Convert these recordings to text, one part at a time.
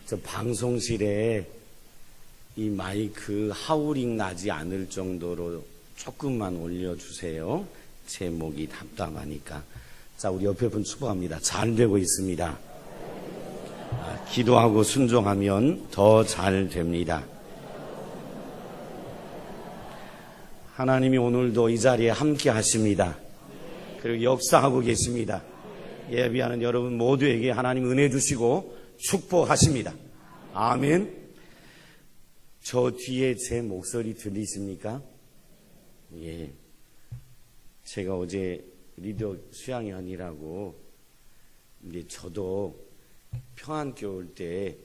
저 방송실에 이 마이크 하우링 나지 않을 정도로 조금만 올려주세요. 제 목이 답답하니까. 자, 우리 옆에 분 축복합니다. 잘 되고 있습니다. 기도하고 순종하면 더 잘 됩니다. 하나님이 오늘도 이 자리에 함께 하십니다. 그리고 역사하고 계십니다. 예비하는 여러분 모두에게 하나님 은혜 주시고 축복하십니다. 아멘. 저 뒤에 제 목소리 들리십니까? 예. 제가 어제 리더 수양연이라고, 이제 저도 평안교회 올 때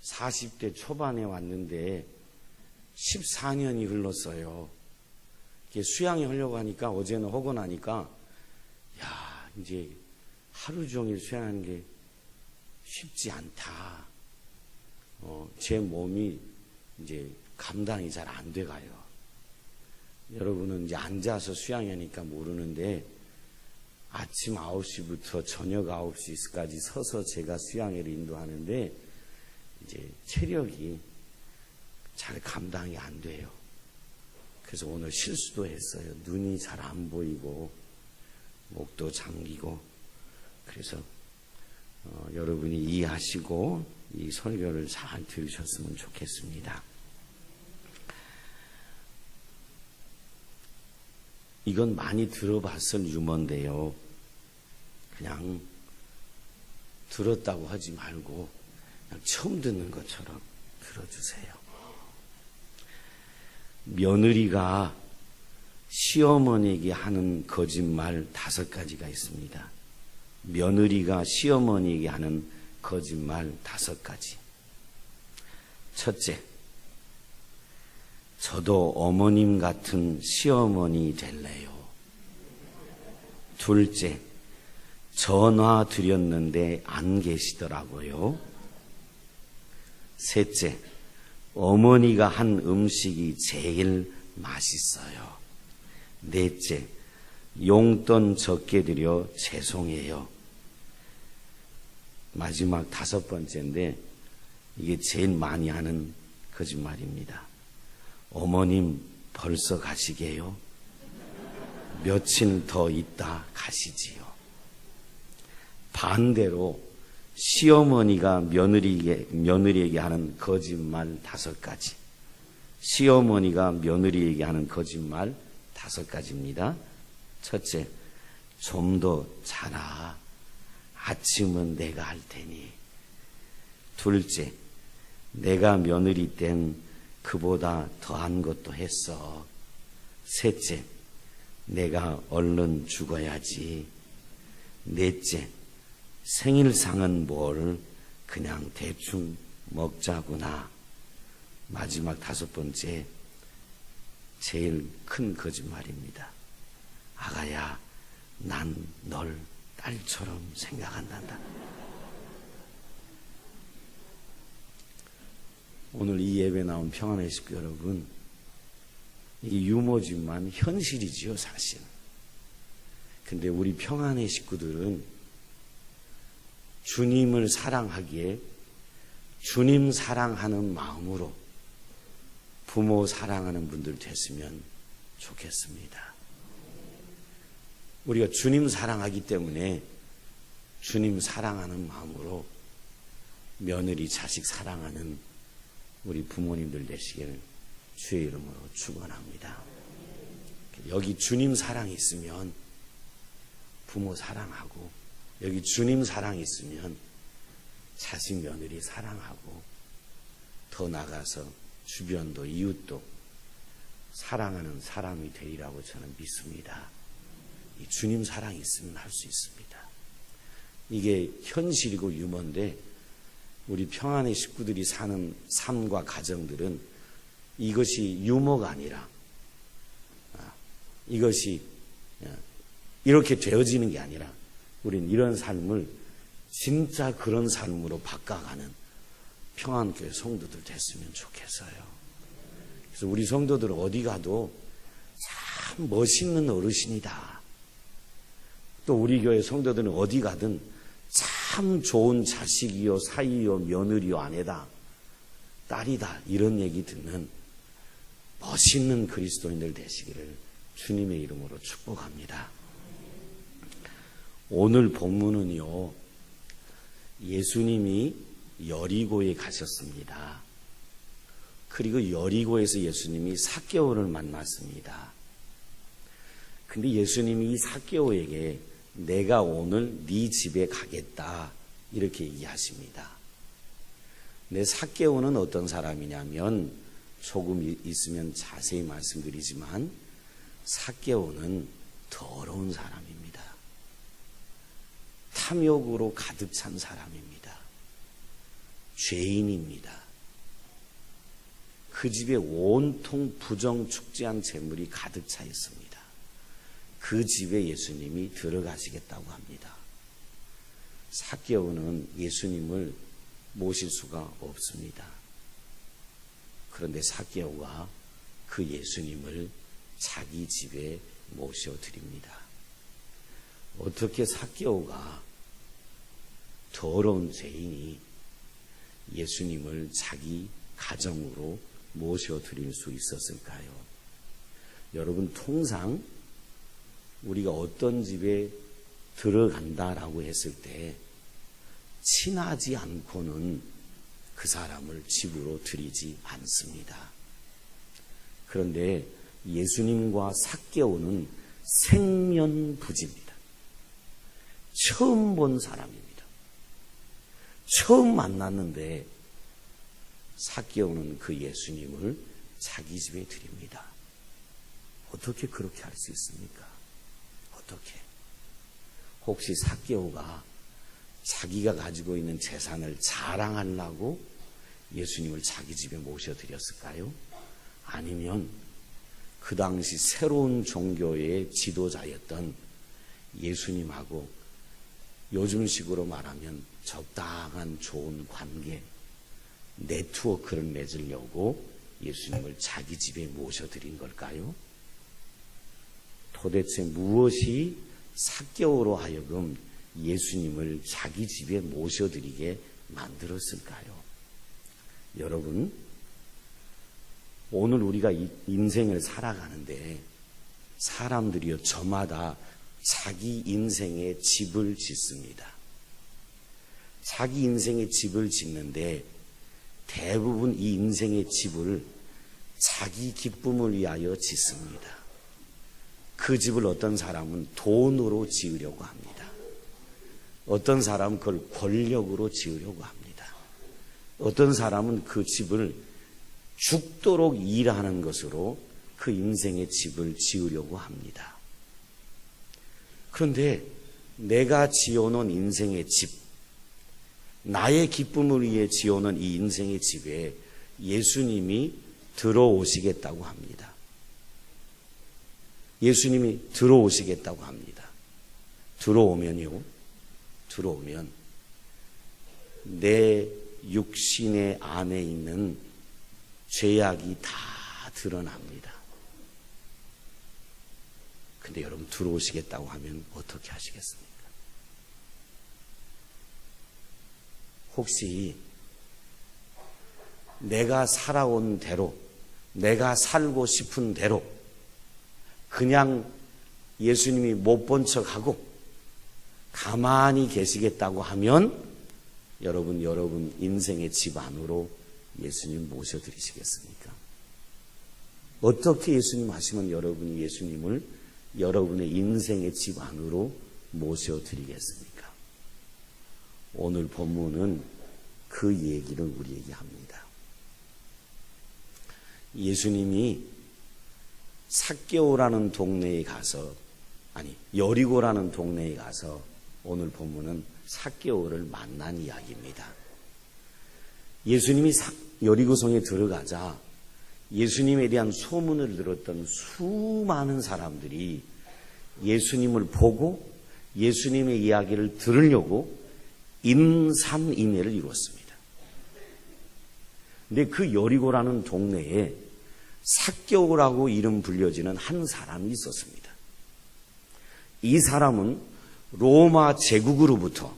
40대 초반에 왔는데 14년이 흘렀어요. 수양회 하려고 하니까 어제는 하고 나니까 야, 이제 하루 종일 수양하는 게 쉽지 않다. 제 몸이 이제 감당이 잘 안 돼가요. 여러분은 이제 앉아서 수양하니까 모르는데 아침 9시부터 저녁 9시까지 서서 제가 수양회를 인도하는데 이제 체력이 잘 감당이 안 돼요. 그래서 오늘 실수도 했어요. 눈이 잘 안 보이고 목도 잠기고. 그래서 여러분이 이해하시고 이 설교를 잘 들으셨으면 좋겠습니다. 이건 많이 들어봤을 유머인데요. 그냥 들었다고 하지 말고 그냥 처음 듣는 것처럼 들어주세요. 며느리가 시어머니에게 하는 거짓말 5가지가 있습니다. 며느리가 시어머니에게 하는 거짓말 5가지. 첫째, 저도 어머님 같은 시어머니 될래요. 둘째, 전화 드렸는데 안 계시더라고요. 셋째, 어머니가 한 음식이 제일 맛있어요. 넷째, 용돈 적게 드려 죄송해요. 마지막 5번째인데 이게 제일 많이 하는 거짓말입니다. 어머님 벌써 가시게요? 며칠 더 있다 가시지요. 반대로 시어머니가 며느리에게 하는 거짓말 5가지. 시어머니가 며느리에게 하는 거짓말 5가지입니다. 첫째, 좀 더 자라. 아침은 내가 할 테니. 둘째, 내가 며느리 땐 그보다 더한 것도 했어. 셋째, 내가 얼른 죽어야지. 넷째, 생일상은 뭘 그냥 대충 먹자구나. 마지막 5번째, 제일 큰 거짓말입니다. 아가야, 난 널 딸처럼 생각한단다. 오늘 이 예배 나온 평안의 식구 여러분, 이게 유머지만 현실이지요, 사실. 근데 우리 평안의 식구들은 주님을 사랑하기에 주님 사랑하는 마음으로 부모 사랑하는 분들 됐으면 좋겠습니다. 우리가 주님 사랑하기 때문에 주님 사랑하는 마음으로 며느리 자식 사랑하는 우리 부모님들 되시기를 주의 이름으로 축원합니다. 여기 주님 사랑이 있으면 부모 사랑하고, 여기 주님 사랑이 있으면 자식 며느리 사랑하고, 더 나가서 주변도 이웃도 사랑하는 사람이 되리라고 저는 믿습니다. 이 주님 사랑이 있으면 할 수 있습니다. 이게 현실이고 유머인데 우리 평안의 식구들이 사는 삶과 가정들은 이것이 유머가 아니라, 이것이 이렇게 되어지는 게 아니라 우린 이런 삶을 진짜 그런 삶으로 바꿔가는 평안교회 성도들 됐으면 좋겠어요. 그래서 우리 성도들은 어디 가도 참 멋있는 어르신이다. 또 우리 교회 성도들은 어디 가든 참 참 좋은 자식이요, 사위요, 며느리요, 아내다, 딸이다, 이런 얘기 듣는 멋있는 그리스도인들 되시기를 주님의 이름으로 축복합니다. 오늘 본문은요, 예수님이 여리고에 가셨습니다. 그리고 여리고에서 예수님이 삭개오를 만났습니다. 근데 예수님이 이 삭개오에게 내가 오늘 네 집에 가겠다 이렇게 얘기하십니다. 근데 삭개오는 어떤 사람이냐면, 조금 있으면 자세히 말씀드리지만 삭개오는 더러운 사람입니다. 탐욕으로 가득 찬 사람입니다. 죄인입니다. 그 집에 온통 부정축제한 재물이 가득 차 있습니다. 그 집에 예수님이 들어가시겠다고 합니다. 삭개오는 예수님을 모실 수가 없습니다. 그런데 삭개오가 그 예수님을 자기 집에 모셔드립니다. 어떻게 삭개오가, 더러운 죄인이 예수님을 자기 가정으로 모셔드릴 수 있었을까요? 여러분, 통상 우리가 어떤 집에 들어간다라고 했을 때 친하지 않고는 그 사람을 집으로 들이지 않습니다. 그런데 예수님과 삭개오는 생면부지입니다. 처음 본 사람입니다. 처음 만났는데 삭개오는 그 예수님을 자기 집에 드립니다. 어떻게 그렇게 할 수 있습니까? 어떻게? 혹시 삭개오가 자기가 가지고 있는 재산을 자랑하려고 예수님을 자기 집에 모셔드렸을까요? 아니면 그 당시 새로운 종교의 지도자였던 예수님하고 요즘식으로 말하면 적당한 좋은 관계, 네트워크를 맺으려고 예수님을 자기 집에 모셔드린 걸까요? 도대체 무엇이 삭개오로 하여금 예수님을 자기 집에 모셔드리게 만들었을까요? 여러분, 오늘 우리가 인생을 살아가는데 사람들이요, 저마다 자기 인생의 집을 짓습니다. 자기 인생의 집을 짓는데 대부분 이 인생의 집을 자기 기쁨을 위하여 짓습니다. 그 집을 어떤 사람은 돈으로 지으려고 합니다. 어떤 사람은 그걸 권력으로 지으려고 합니다. 어떤 사람은 그 집을 죽도록 일하는 것으로 그 인생의 집을 지으려고 합니다. 그런데 내가 지어놓은 인생의 집, 나의 기쁨을 위해 지어놓은 이 인생의 집에 예수님이 들어오시겠다고 합니다. 예수님이 들어오시겠다고 합니다. 들어오면 내 육신의 안에 있는 죄악이 다 드러납니다. 근데 여러분, 들어오시겠다고 하면 어떻게 하시겠습니까? 혹시 내가 살아온 대로, 내가 살고 싶은 대로 그냥 예수님이 못 본 척하고 가만히 계시겠다고 하면 여러분 인생의 집 안으로 예수님 모셔드리시겠습니까? 어떻게 예수님 하시면 여러분이 예수님을 여러분의 인생의 집 안으로 모셔드리겠습니까? 오늘 본문은 그 얘기를 우리에게 합니다. 예수님이 삭개오라는 동네에 가서, 여리고라는 동네에 가서 오늘 본문은 삭개오를 만난 이야기입니다. 예수님이 여리고성에 들어가자 예수님에 대한 소문을 들었던 수많은 사람들이 예수님을 보고 예수님의 이야기를 들으려고 인산인해를 이루었습니다. 근데 그 여리고라는 동네에 삭개오라고 이름 불려지는 한 사람이 있었습니다. 이 사람은 로마 제국으로부터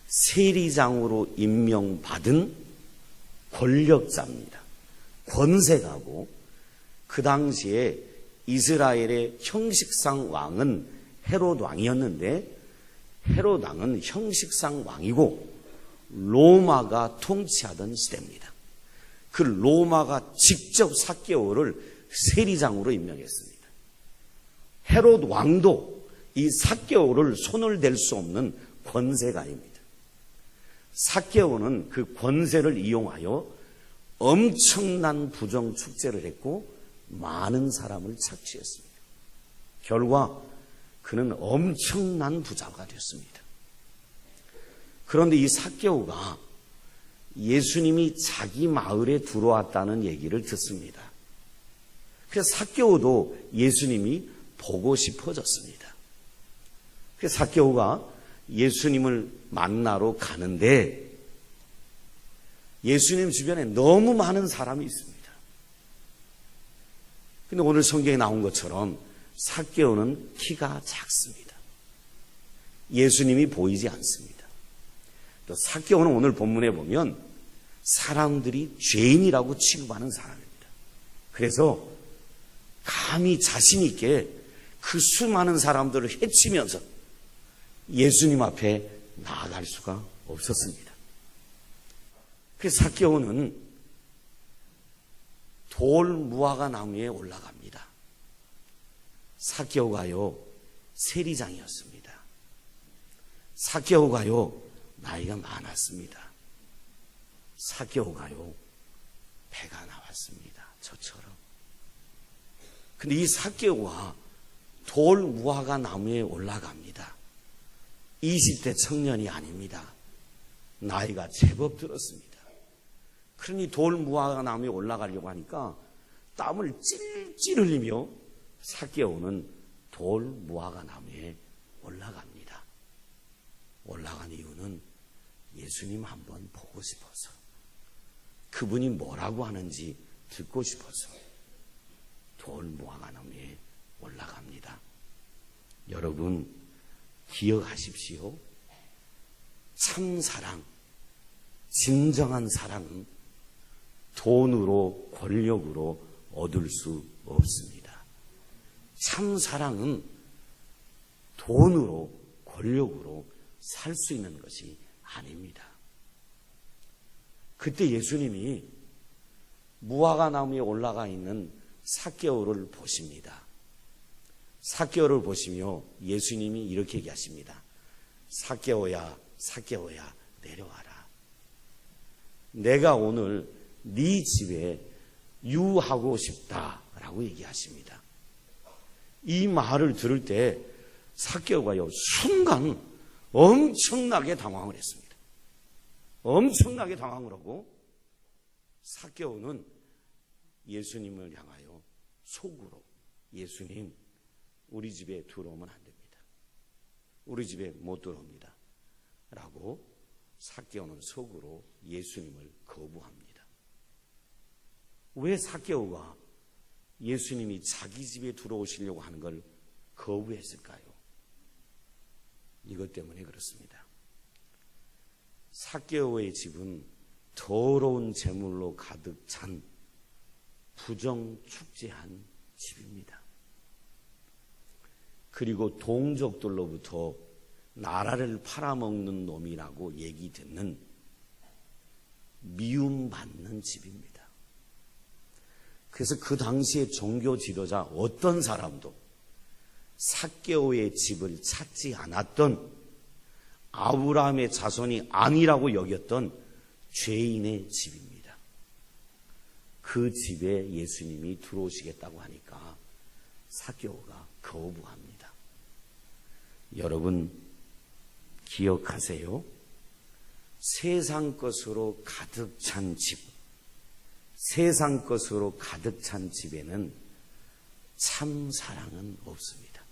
세리장으로 임명받은 권력자입니다. 권세가고, 그 당시에 이스라엘의 형식상 왕은 헤롯 왕이었는데, 헤롯 왕은 형식상 왕이고 로마가 통치하던 시대입니다. 그 로마가 직접 삭개오를 세리장으로 임명했습니다. 헤롯 왕도 이 삭개오를 손을 댈 수 없는 권세가입니다. 삭개오는 그 권세를 이용하여 엄청난 부정 축제를 했고 많은 사람을 착취했습니다. 결과 그는 엄청난 부자가 됐습니다. 그런데 이 삭개오가 예수님이 자기 마을에 들어왔다는 얘기를 듣습니다. 그래서 삭개오도 예수님이 보고 싶어졌습니다. 그래서 삭개오가 예수님을 만나러 가는데 예수님 주변에 너무 많은 사람이 있습니다. 근데 오늘 성경에 나온 것처럼 삭개오는 키가 작습니다. 예수님이 보이지 않습니다. 또 삭개오는 오늘 본문에 보면 사람들이 죄인이라고 취급하는 사람입니다. 그래서 감히 자신 있게 그 수많은 사람들을 해치면서 예수님 앞에 나아갈 수가 없었습니다. 그래서 삭개오는 돌 무화과 나무에 올라갑니다. 삭개오가요 세리장이었습니다. 삭개오가요 나이가 많았습니다. 삭개오가요 배가 나왔습니다. 저처럼. 근데 이 삭개오가 돌 무화과 나무에 올라갑니다. 20대 청년이 아닙니다. 나이가 제법 들었습니다. 그러니 돌 무화과 나무에 올라가려고 하니까 땀을 찔찔 흘리며 삭개오는 돌 무화과 나무에 올라갑니다. 올라간 이유는 예수님 한번 보고 싶어서, 그분이 뭐라고 하는지 듣고 싶어서 돌 무화과 나무에 올라갑니다. 여러분 기억하십시오. 참 사랑, 진정한 사랑은 돈으로 권력으로 얻을 수 없습니다. 참 사랑은 돈으로 권력으로 살 수 있는 것이 아닙니다. 그때 예수님이 무화과 나무에 올라가 있는 삭개오를 보십니다. 삭개오를 보시며 예수님이 이렇게 얘기하십니다. 삭개오야, 삭개오야, 내려와라. 내가 오늘 네 집에 유하고 싶다라고 얘기하십니다. 이 말을 들을 때 삭개오가요 순간 엄청나게 당황을 했습니다. 엄청나게 당황을 하고 삭개오는 예수님을 향하여 속으로, 예수님 우리 집에 들어오면 안 됩니다. 우리 집에 못 들어옵니다. 라고 삭개오는 속으로 예수님을 거부합니다. 왜 삭개오가 예수님이 자기 집에 들어오시려고 하는 걸 거부했을까요? 이것 때문에 그렇습니다. 삭개오의 집은 더러운 재물로 가득 찬 부정축제한 집입니다. 그리고 동족들로부터 나라를 팔아먹는 놈이라고 얘기 듣는 미움받는 집입니다. 그래서 그 당시의 종교 지도자 어떤 사람도 삭개오의 집을 찾지 않았던, 아브라함의 자손이 아니라고 여겼던 죄인의 집입니다. 그 집에 예수님이 들어오시겠다고 하니까 삭개오가 거부합니다. 여러분 기억하세요. 세상 것으로 가득 찬 집, 세상 것으로 가득 찬 집에는 참 사랑은 없습니다.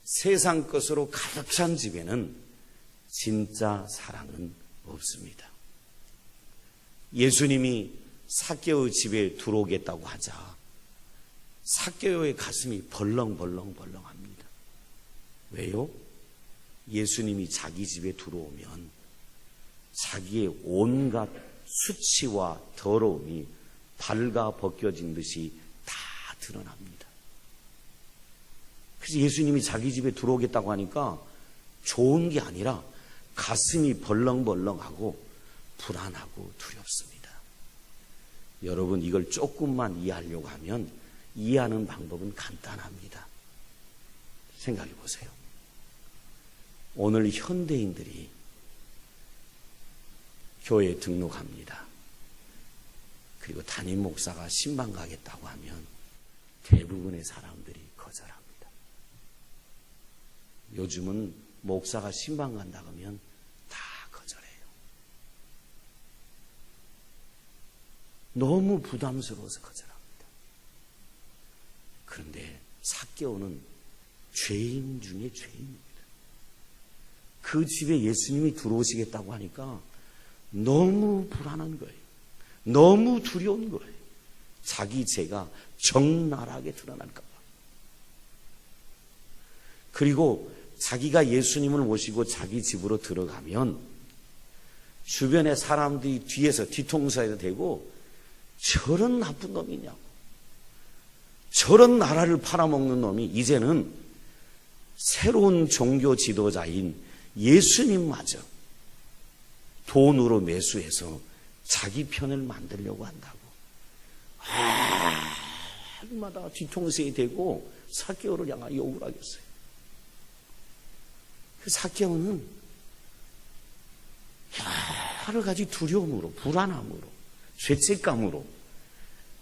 세상 것으로 가득 찬 집에는 진짜 사랑은 없습니다. 예수님이 삭개오의 집에 들어오겠다고 하자 삭개오의 가슴이 벌렁벌렁합니다. 왜요? 예수님이 자기 집에 들어오면 자기의 온갖 수치와 더러움이 발가 벗겨진 듯이 다 드러납니다. 그래서 예수님이 자기 집에 들어오겠다고 하니까 좋은 게 아니라 가슴이 벌렁벌렁하고 불안하고 두렵습니다. 여러분, 이걸 조금만 이해하려고 하면 이해하는 방법은 간단합니다. 생각해 보세요. 오늘 현대인들이 교회에 등록합니다. 그리고 담임 목사가 신방 가겠다고 하면 대부분의 사람들이 거절합니다. 요즘은 목사가 신방 간다고 하면 다 거절해요. 너무 부담스러워서 거절합니다. 그런데 삭개오는 죄인 중에 죄인입니다. 그 집에 예수님이 들어오시겠다고 하니까 너무 불안한 거예요. 너무 두려운 거예요. 자기 죄가 적나라하게 드러날까 봐. 그리고 자기가 예수님을 모시고 자기 집으로 들어가면 주변의 사람들이 뒤에서 뒤통수에도 대고 저런 나쁜 놈이냐고, 저런 나라를 팔아먹는 놈이 이제는 새로운 종교 지도자인 예수님마저 돈으로 매수해서 자기 편을 만들려고 한다고 하루마다 뒤통수에 대고 삭개오를 향하여 욕을 하겠어요. 그 삭개오는 여러 가지 두려움으로, 불안함으로, 죄책감으로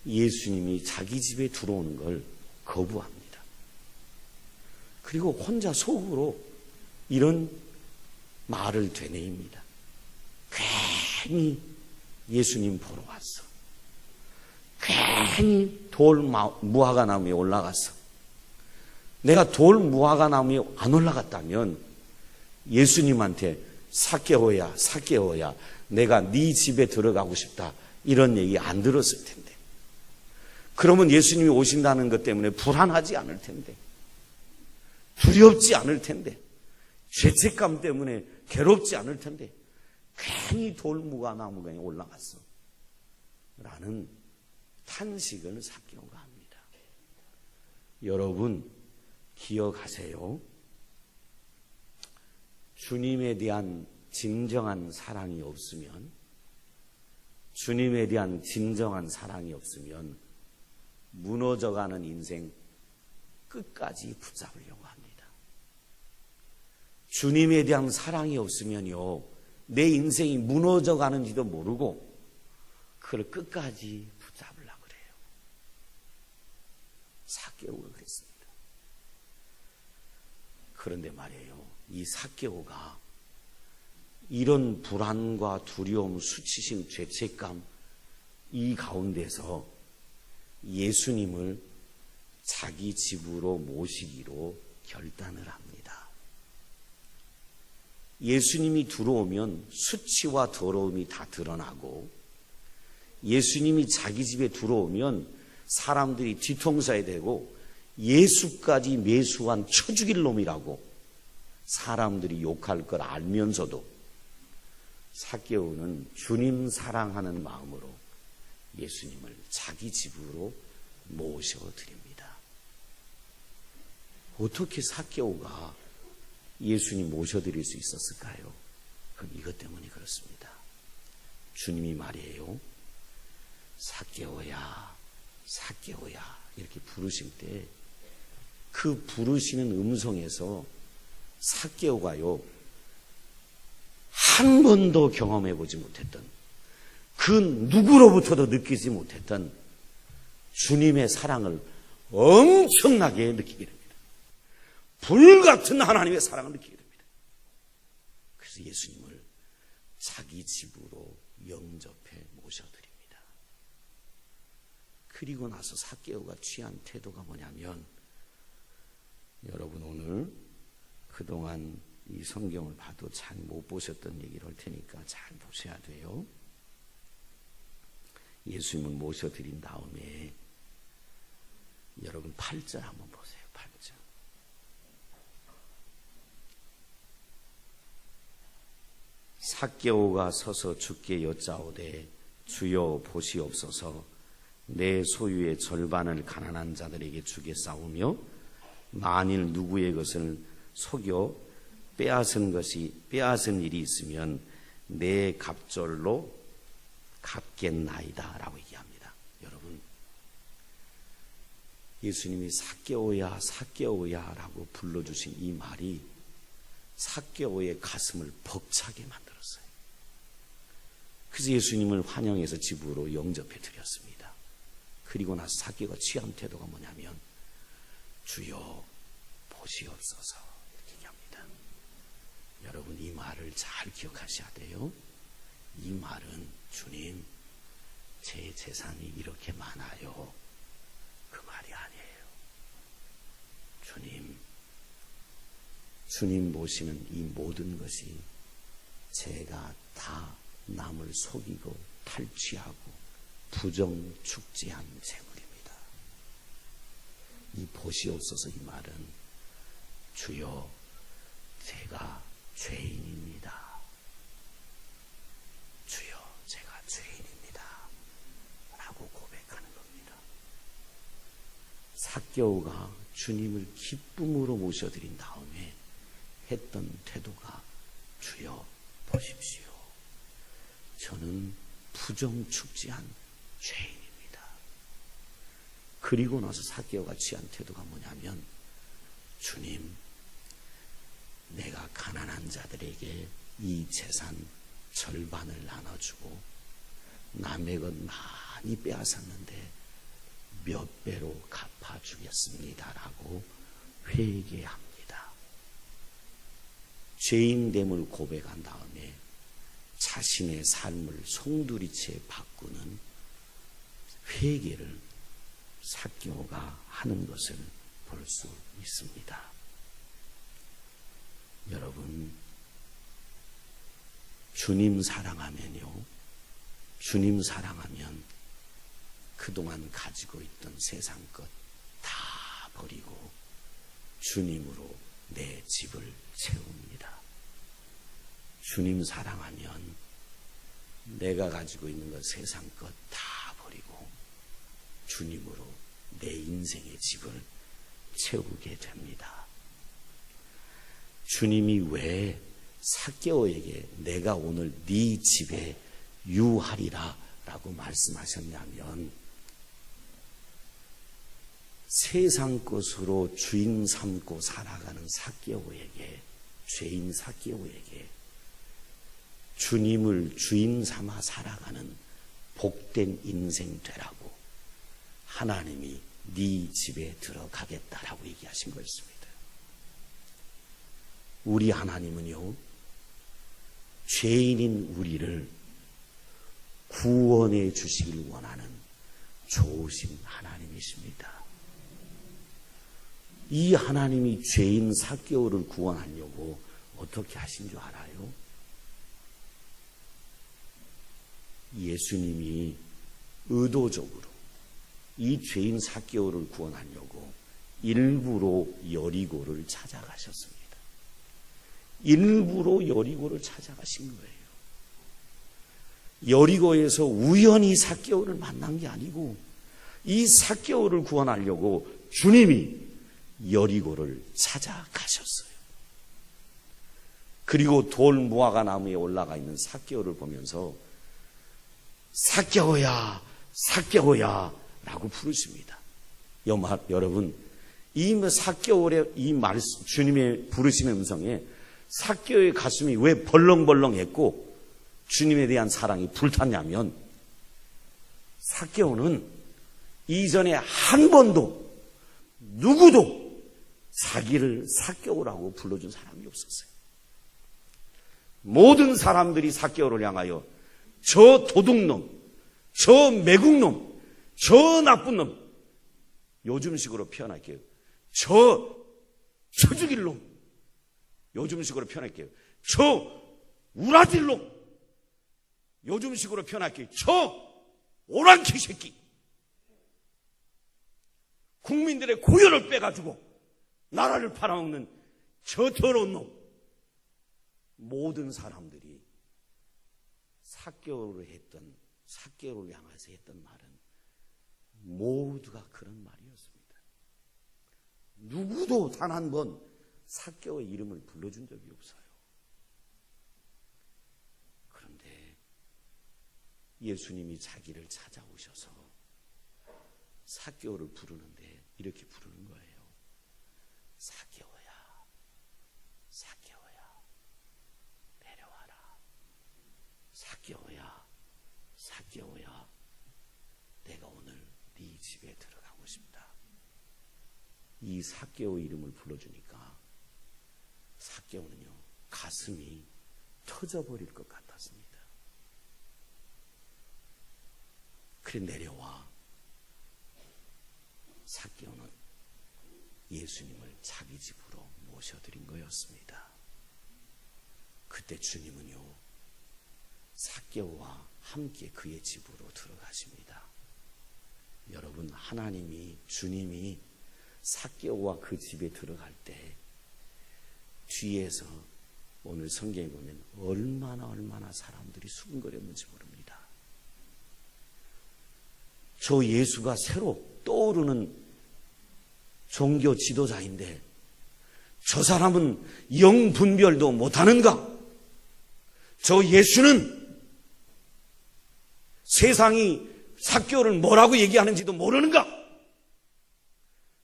예수님이 자기 집에 들어오는 걸 거부합니다. 그리고 혼자 속으로 이런 말을 되뇌입니다. 괜히 예수님 보러 왔어. 괜히 돌 무화과 나무에 올라갔어. 내가 돌 무화과 나무에 안 올라갔다면 예수님한테 삭개오야, 삭개오야, 내가 네 집에 들어가고 싶다, 이런 얘기 안 들었을 텐데. 그러면 예수님이 오신다는 것 때문에 불안하지 않을 텐데, 두렵지 않을 텐데, 죄책감 때문에 괴롭지 않을 텐데 괜히 돌무화 나무에 올라갔어 라는 탄식을 삭개오가 합니다. 여러분 기억하세요. 주님에 대한 진정한 사랑이 없으면, 주님에 대한 진정한 사랑이 없으면 무너져가는 인생 끝까지 붙잡으려고 합니다. 주님에 대한 사랑이 없으면요, 내 인생이 무너져가는지도 모르고 그걸 끝까지 붙잡으려고 그래요. 삭개오가 그랬습니다. 그런데 말이에요, 이 삭개오가 이런 불안과 두려움, 수치심, 죄책감 이 가운데서 예수님을 자기 집으로 모시기로 결단을 합니다. 예수님이 들어오면 수치와 더러움이 다 드러나고, 예수님이 자기 집에 들어오면 사람들이 뒤통수에 대고 예수까지 매수한 쳐 죽일 놈이라고 사람들이 욕할 걸 알면서도 삭개오는 주님 사랑하는 마음으로 예수님을 자기 집으로 모셔드립니다. 어떻게 삭개오가 예수님 모셔드릴 수 있었을까요? 그럼 이것 때문에 그렇습니다. 주님이 말이에요, 삭개오야, 삭개오야 이렇게 부르실 때 그 부르시는 음성에서 삭개오가요, 한 번도 경험해 보지 못했던, 그 누구로부터도 느끼지 못했던 주님의 사랑을 엄청나게 느끼게 됩니다. 불같은 하나님의 사랑을 느끼게 됩니다. 그래서 예수님을 자기 집으로 영접해 모셔드립니다. 그리고 나서 삭개오가 취한 태도가 뭐냐면, 여러분 오늘 그동안 이 성경을 봐도 잘 못 보셨던 얘기를 할 테니까 잘 보셔야 돼요. 예수님을 모셔드린 다음에 여러분 8절 한번 보세요. 8절. 삭개오가 서서 주께 여짜오되 주여 보시옵소서. 내 소유의 절반을 가난한 자들에게 주겠사오며 만일 누구의 것을 속여 빼앗은 일이 있으면 내 갑절로 갚겠나이다 라고 얘기합니다. 여러분, 예수님이 삭개오야 삭개오야 라고 불러주신 이 말이 삭개오의 가슴을 벅차게 만들었어요. 그래서 예수님을 환영해서 집으로 영접해 드렸습니다. 그리고 나서 삭개오가 취한 태도가 뭐냐면 주여 보시옵소서 이렇게 얘기합니다. 여러분, 이 말을 잘 기억하셔야 돼요. 이 말은 주님, 제 재산이 이렇게 많아요, 그 말이 아니에요. 주님 보시는 이 모든 것이 제가 다 남을 속이고 탈취하고 부정축제한 재물입니다. 이 보시옵소서, 이 말은 주여 제가 죄인입니다. 주여 제가 죄인입니다 라고 고백하는 겁니다. 삭개오가 주님을 기쁨으로 모셔드린 다음에 했던 태도가 주여 보십시오, 저는 부정축제한 죄인입니다. 그리고 나서 삭개오가 취한 태도가 뭐냐면 주님, 내가 가난한 자들에게 이 재산 절반을 나눠주고 남의 것 많이 빼앗았는데 몇 배로 갚아주겠습니다 라고 회개합니다. 죄인됨을 고백한 다음에 자신의 삶을 송두리째 바꾸는 회개를 삭개오가 하는 것을 볼 수 있습니다. 여러분, 주님 사랑하면요, 주님 사랑하면 그동안 가지고 있던 세상 것 다 버리고 주님으로 내 집을 채웁니다. 주님 사랑하면 내가 가지고 있는 것, 세상 것 다 버리고 주님으로 내 인생의 집을 채우게 됩니다. 주님이 왜 삭개오에게 내가 오늘 네 집에 유하리라 라고 말씀하셨냐면, 세상 것으로 주인 삼고 살아가는 삭개오에게, 죄인 삭개오에게 주님을 주인 삼아 살아가는 복된 인생 되라고 하나님이 네 집에 들어가겠다라고 얘기하신 것입니다. 우리 하나님은요, 죄인인 우리를 구원해 주시길 원하는 좋으신 하나님이십니다. 이 하나님이 죄인 삭개오를 구원하려고 어떻게 하신 줄 알아요? 예수님이 의도적으로 이 죄인 삭개오를 구원하려고 일부러 여리고를 찾아가셨습니다. 일부러 여리고를 찾아가신 거예요. 여리고에서 우연히 삭개오를 만난 게 아니고 이 삭개오를 구원하려고 주님이 여리고를 찾아가셨어요. 그리고 돌 무화과 나무에 올라가 있는 삭개오를 보면서 삭개오야, 삭개오야 라고 부르십니다. 여러분, 이 삭개오의 이 말씀, 주님의 부르심의 음성에 삭개오의 가슴이 왜 벌렁벌렁했고 주님에 대한 사랑이 불탔냐면, 삭개오는 이전에 한 번도 누구도 자기를 삭개오라고 불러준 사람이 없었어요. 모든 사람들이 삭개오를 향하여 저 도둑놈, 저 매국놈, 저 나쁜 놈, 요즘식으로 표현할게요. 저 죽일 놈, 요즘식으로 표현할게요. 저 우라질 놈, 요즘식으로 표현할게요. 저 오랑캐 새끼, 국민들의 고열을 빼가지고 나라를 팔아먹는 저 더러운 놈. 모든 사람들이 삭개오를 향해서 했던 말은 모두가 그런 말이었습니다. 누구도 단 한 번 삭개오의 이름을 불러준 적이 없어요. 그런데 예수님이 자기를 찾아오셔서 삭개오를 부르는데 이렇게 부르는 거예요. 삭개오야, 삭개오야, 내려와라. 삭개오야, 삭개오야, 내가 오늘 네 집에 들어가고 싶다. 이 삭개오 이름을 불러주니까 삭개오는요, 가슴이 터져버릴 것 같았습니다. 그래 내려와. 삭개오는 예수님을 자기 집으로 모셔드린 거였습니다. 그때 주님은요, 삭개오와 함께 그의 집으로 들어가십니다. 여러분, 주님이 삭개오와 그 집에 들어갈 때 뒤에서 오늘 성경에 보면 얼마나 사람들이 수군거렸는지 모릅니다. 저 예수가 새로 떠오르는 종교 지도자인데 저 사람은 영 분별도 못하는가? 저 예수는 세상이 삭개오를 뭐라고 얘기하는지도 모르는가?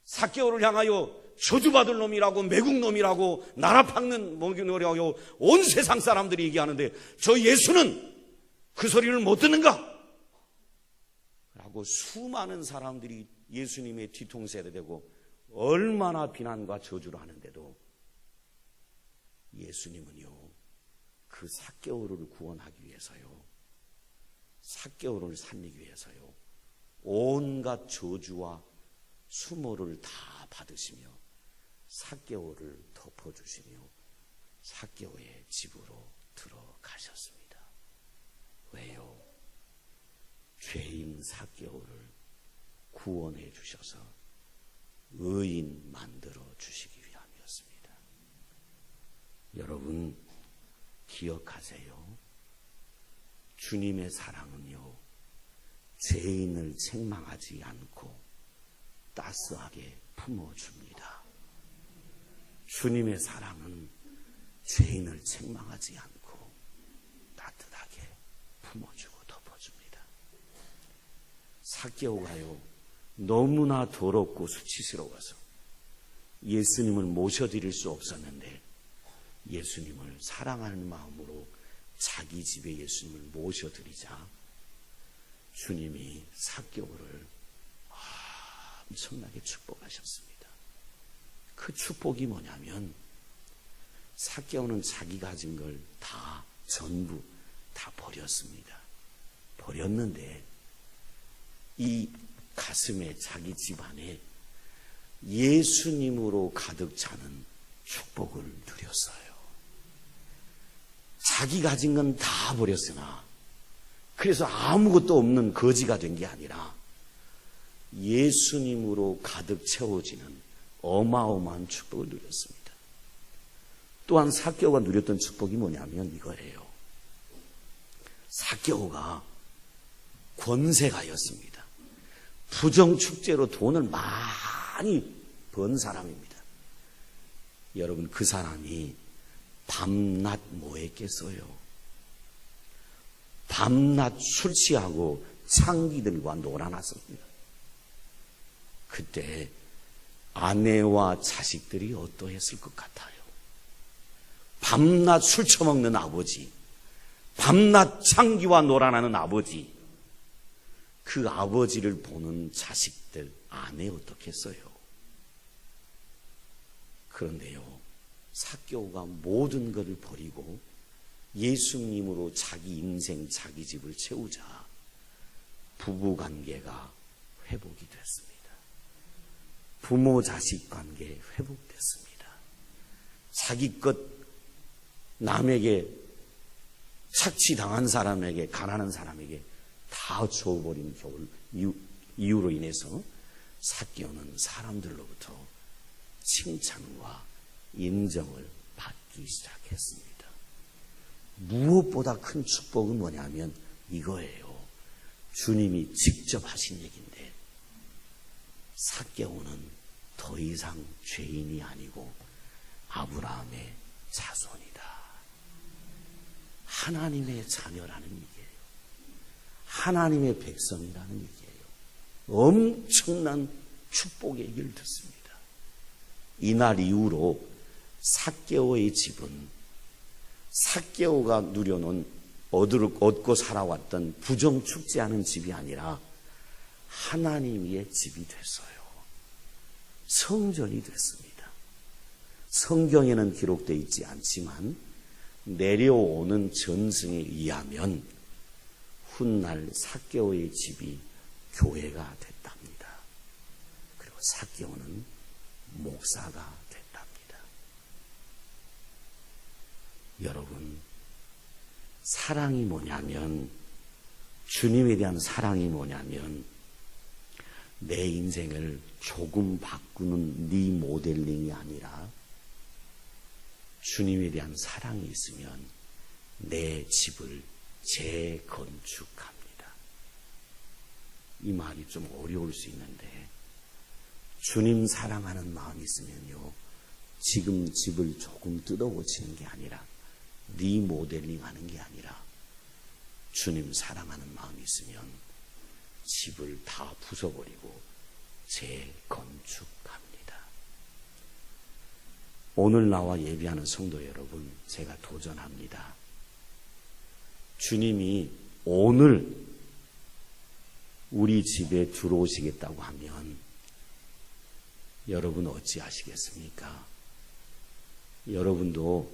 삭개오를 향하여 저주받을 놈이라고, 매국놈이라고, 나라 팍는 놈이라고 온 세상 사람들이 얘기하는데 저 예수는 그 소리를 못 듣는가? 라고 수많은 사람들이 예수님의 뒤통수에 대고 얼마나 비난과 저주를 하는데도 예수님은요, 그 삭개오를 구원하기 위해서요, 삭개오를 살리기 위해서요, 온갖 저주와 수모를 다 받으시며 삭개오를 덮어주시며 삭개오의 집으로 들어가셨습니다. 왜요? 죄인 삭개오를 구원해 주셔서 의인 만들어 주시기 위함이었습니다. 여러분 기억하세요. 주님의 사랑은요, 죄인을 책망하지 않고 따스하게 품어줍니다. 주님의 사랑은 죄인을 책망하지 않고 따뜻하게 품어주고 덮어줍니다. 삭개오가요, 너무나 더럽고 수치스러워서 예수님을 모셔드릴 수 없었는데 예수님을 사랑하는 마음으로 자기 집에 예수님을 모셔드리자 주님이 삭개오를 엄청나게 축복하셨습니다. 그 축복이 뭐냐면 삭개오는 자기 가진 걸 전부 다 버렸습니다. 버렸는데 이 가슴에 자기 집안에 예수님으로 가득 차는 축복을 누렸어요. 자기 가진 건 다 버렸으나 그래서 아무것도 없는 거지가 된 게 아니라 예수님으로 가득 채워지는 어마어마한 축복을 누렸습니다. 또한 삭개오가 누렸던 축복이 뭐냐면 이거예요. 삭개오가 권세가였습니다. 부정축제로 돈을 많이 번 사람입니다. 여러분, 그 사람이 밤낮 뭐 했겠어요? 밤낮 술 취하고 창기들과 놀아났습니다. 그때 아내와 자식들이 어떠했을 것 같아요? 밤낮 술 처먹는 아버지, 밤낮 창기와 놀아나는 아버지, 그 아버지를 보는 자식들, 아내 어떻겠어요? 그런데요, 삭개오가 모든 것을 버리고 예수님으로 자기 인생, 자기 집을 채우자 부부관계가 회복이 됐습니다. 부모 자식 관계 회복됐습니다. 자기 것 남에게 착취당한 사람에게, 가난한 사람에게 다 줘버린 이유로 인해서 삭개오는 사람들로부터 칭찬과 인정을 받기 시작했습니다. 무엇보다 큰 축복은 뭐냐면 이거예요. 주님이 직접 하신 얘기인데, 삭개오는 더 이상 죄인이 아니고 아브라함의 자손이다. 하나님의 자녀라는 얘기예요. 하나님의 백성이라는 얘기예요. 엄청난 축복의 얘기를 듣습니다. 이날 이후로 삭개오의 집은 삭개오가 누려놓은 얻고 살아왔던 부정축제하는 집이 아니라 하나님의 집이 됐어요. 성전이 됐습니다. 성경에는 기록되어 있지 않지만 내려오는 전승에 의하면 훗날 삭개오의 집이 교회가 됐답니다. 그리고 삭개오는 목사가 됐답니다. 여러분, 사랑이 뭐냐면, 주님에 대한 사랑이 뭐냐면 내 인생을 조금 바꾸는 리모델링이 아니라 주님에 대한 사랑이 있으면 내 집을 재건축합니다. 이 말이 좀 어려울 수 있는데, 주님 사랑하는 마음이 있으면요, 지금 집을 조금 뜯어고치는 게 아니라, 리모델링 하는 게 아니라, 주님 사랑하는 마음이 있으면 집을 다 부숴버리고 재건축합니다. 오늘 나와 예배하는 성도 여러분, 제가 도전합니다. 주님이 오늘 우리 집에 들어오시겠다고 하면 여러분 어찌하시겠습니까? 여러분도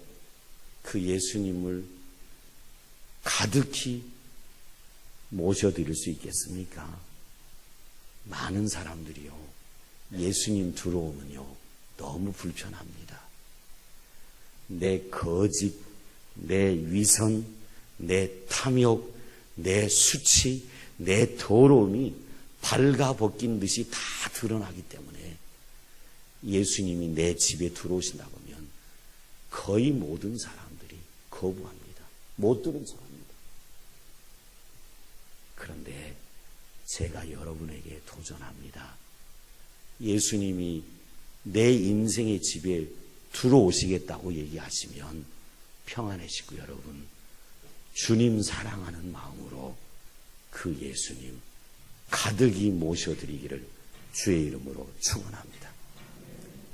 그 예수님을 가득히 모셔드릴 수 있겠습니까? 많은 사람들이요, 예수님 들어오면요 너무 불편합니다. 내 거짓, 내 위선, 내 탐욕, 내 수치, 내 더러움이 발가벗긴 듯이 다 드러나기 때문에 예수님이 내 집에 들어오신다고 하면 거의 모든 사람들이 거부합니다. 못 들은 사람입니다. 그런데 제가 여러분에게 도전합니다. 예수님이 내 인생의 집에 들어오시겠다고 얘기하시면 평안의 식구 여러분, 주님 사랑하는 마음으로 그 예수님 가득히 모셔드리기를 주의 이름으로 축원합니다.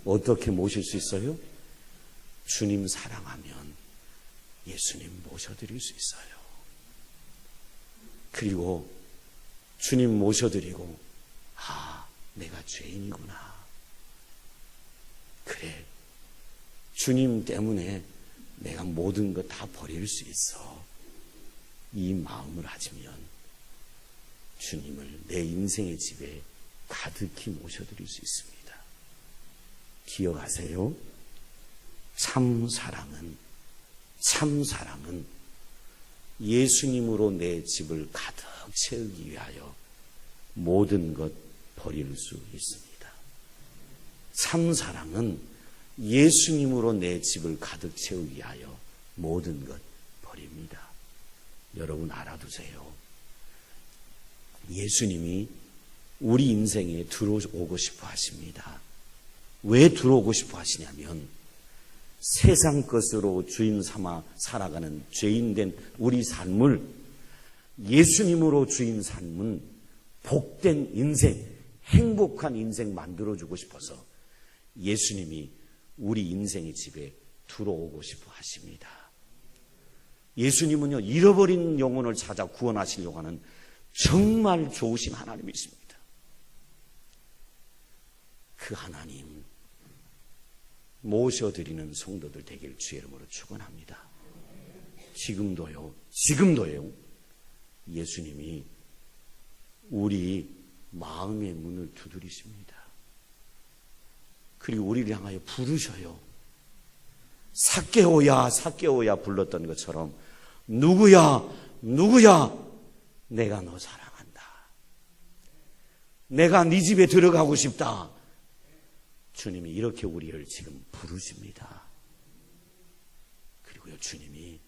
어떻게 모실 수 있어요? 주님 사랑하면 예수님 모셔드릴 수 있어요. 그리고 주님 모셔드리고, 아, 내가 죄인이구나. 그래, 주님 때문에 내가 모든 것 다 버릴 수 있어. 이 마음을 가지면 주님을 내 인생의 집에 가득히 모셔드릴 수 있습니다. 기억하세요. 참 사랑은 예수님으로 내 집을 가득 채우기 위하여 모든 것 버릴 수 있습니다. 참 사랑은 예수님으로 내 집을 가득 채우기 위하여 모든 것 버립니다. 여러분 알아두세요. 예수님이 우리 인생에 들어오고 싶어 하십니다. 왜 들어오고 싶어 하시냐면, 세상 것으로 주인 삼아 살아가는 죄인된 우리 삶을 예수님으로 주인 삶은 복된 인생, 행복한 인생 만들어주고 싶어서 예수님이 우리 인생의 집에 들어오고 싶어 하십니다. 예수님은요, 잃어버린 영혼을 찾아 구원하시려고 하는 정말 좋으신 하나님이십니다. 그 하나님 모셔드리는 성도들 되길 주의 이름으로 축원합니다. 지금도요, 예수님이 우리 마음의 문을 두드리십니다. 그리고 우리를 향하여 부르셔요. 삭개오야, 삭개오야 불렀던 것처럼, 누구야, 내가 너 사랑한다. 내가 네 집에 들어가고 싶다. 주님이 이렇게 우리를 지금 부르십니다. 그리고요, 주님이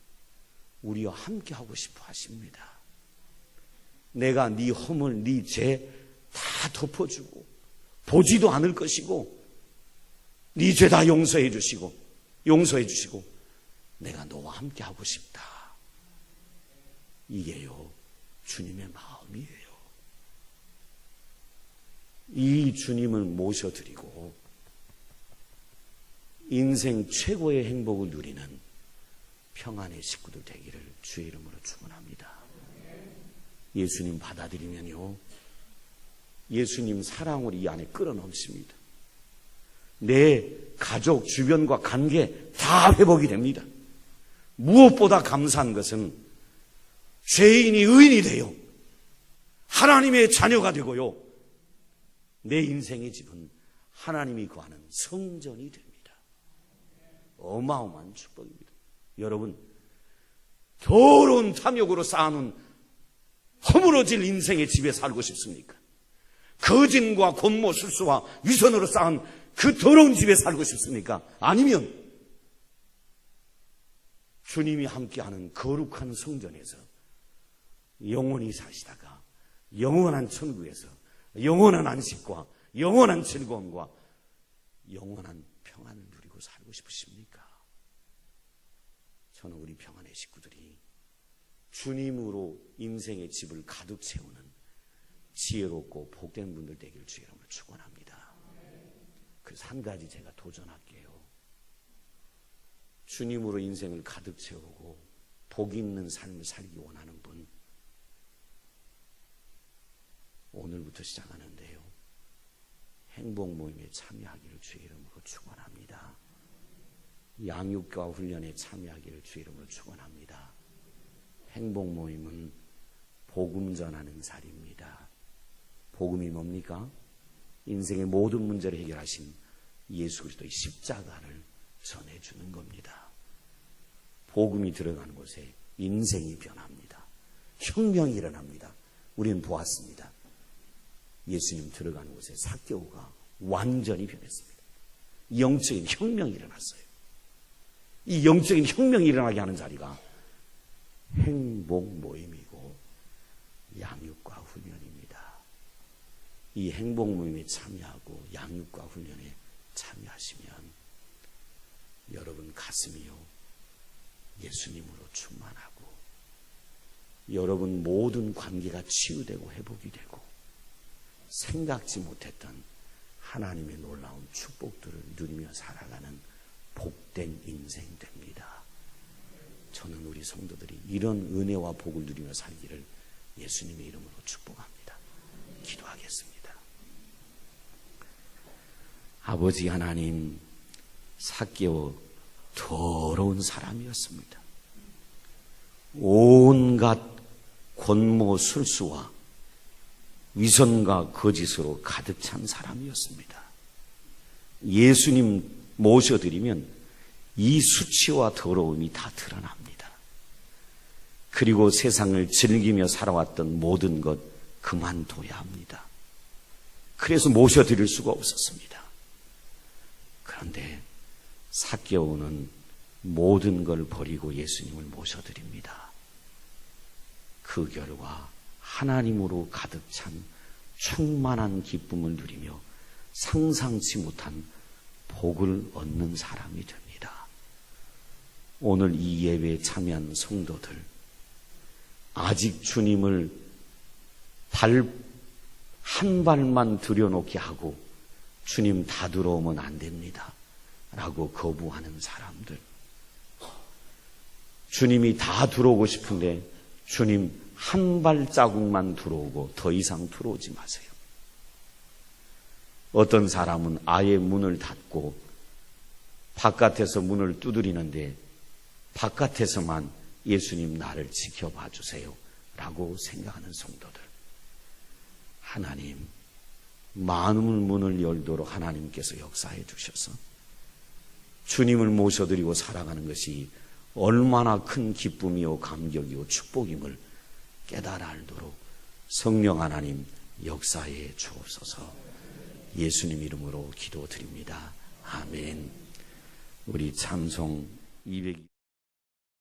우리와 함께하고 싶어 하십니다. 내가 네 허물, 네 죄 다 덮어주고 보지도 않을 것이고 네 죄 다 용서해 주시고 내가 너와 함께하고 싶다. 이게요, 주님의 마음이에요. 이 주님을 모셔드리고 인생 최고의 행복을 누리는 평안의 식구들 되기를 주의 이름으로 축원합니다. 예수님 받아들이면요, 예수님 사랑으로 이 안에 끌어넘칩니다. 내 가족, 주변과 관계 다 회복이 됩니다. 무엇보다 감사한 것은 죄인이 의인이 되어 하나님의 자녀가 되고요, 내 인생의 집은 하나님이 거하는 성전이 됩니다. 어마어마한 축복입니다. 여러분, 더러운 탐욕으로 쌓아놓은 허물어질 인생의 집에 살고 싶습니까? 거짓과 권모, 술수와 위선으로 쌓은 그 더러운 집에 살고 싶습니까? 아니면 주님이 함께하는 거룩한 성전에서 영원히 사시다가 영원한 천국에서 영원한 안식과 영원한 즐거움과 영원한 평안을 누리고 살고 싶으십니까? 저는 우리 평안의 식구들이 주님으로 인생의 집을 가득 채우는 지혜롭고 복된 분들 되기를 주의 이름으로 축원합니다. 그래서 한 가지 제가 도전할게요. 주님으로 인생을 가득 채우고 복 있는 삶을 살기 원하는 분, 오늘부터 시작하는데요, 행복 모임에 참여하기를 주의 이름으로 축원합니다. 양육과 훈련에 참여하기를 주의 이름으로 축원합니다. 행복 모임은 복음 전하는 자리입니다. 복음이 뭡니까? 인생의 모든 문제를 해결하신 예수 그리스도의 십자가를 전해주는 겁니다. 복음이 들어가는 곳에 인생이 변합니다. 혁명이 일어납니다. 우리는 보았습니다. 예수님 들어가는 곳에 삭개오가 완전히 변했습니다. 영적인 혁명이 일어났어요. 이 영적인 혁명이 일어나게 하는 자리가 행복 모임이고 양육과 훈련입니다. 이 행복 모임에 참여하고 양육과 훈련에 참여하시면 여러분 가슴이요, 예수님으로 충만하고 여러분 모든 관계가 치유되고 회복이 되고 생각지 못했던 하나님의 놀라운 축복들을 누리며 살아가는 복된 인생 됩니다. 저는 우리 성도들이 이런 은혜와 복을 누리며 살기를 예수님의 이름으로 축복합니다. 기도하겠습니다. 아버지 하나님, 삭개오 더러운 사람이었습니다. 온갖 권모 술수와 위선과 거짓으로 가득 찬 사람이었습니다. 예수님 모셔드리면 이 수치와 더러움이 다 드러납니다. 그리고 세상을 즐기며 살아왔던 모든 것 그만둬야 합니다. 그래서 모셔드릴 수가 없었습니다. 그런데 삭개오는 모든 걸 버리고 예수님을 모셔드립니다. 그 결과 하나님으로 가득 찬 충만한 기쁨을 누리며 상상치 못한 복을 얻는 사람이 됩니다. 오늘 이 예배에 참여한 성도들, 아직 주님을 한 발만 들여놓게 하고 주님 다 들어오면 안 됩니다 라고 거부하는 사람들, 주님이 다 들어오고 싶은데 주님 한 발자국만 들어오고 더 이상 들어오지 마세요. 어떤 사람은 아예 문을 닫고 바깥에서 문을 두드리는데 바깥에서만 예수님 나를 지켜봐 주세요 라고 생각하는 성도들, 하나님 마음을 문을 열도록 하나님께서 역사해 주셔서 주님을 모셔드리고 살아가는 것이 얼마나 큰 기쁨이요 감격이요 축복임을 깨달아 알도록 성령 하나님 역사해 주옵소서. 예수님 이름으로 기도드립니다. 아멘. 우리 찬송 200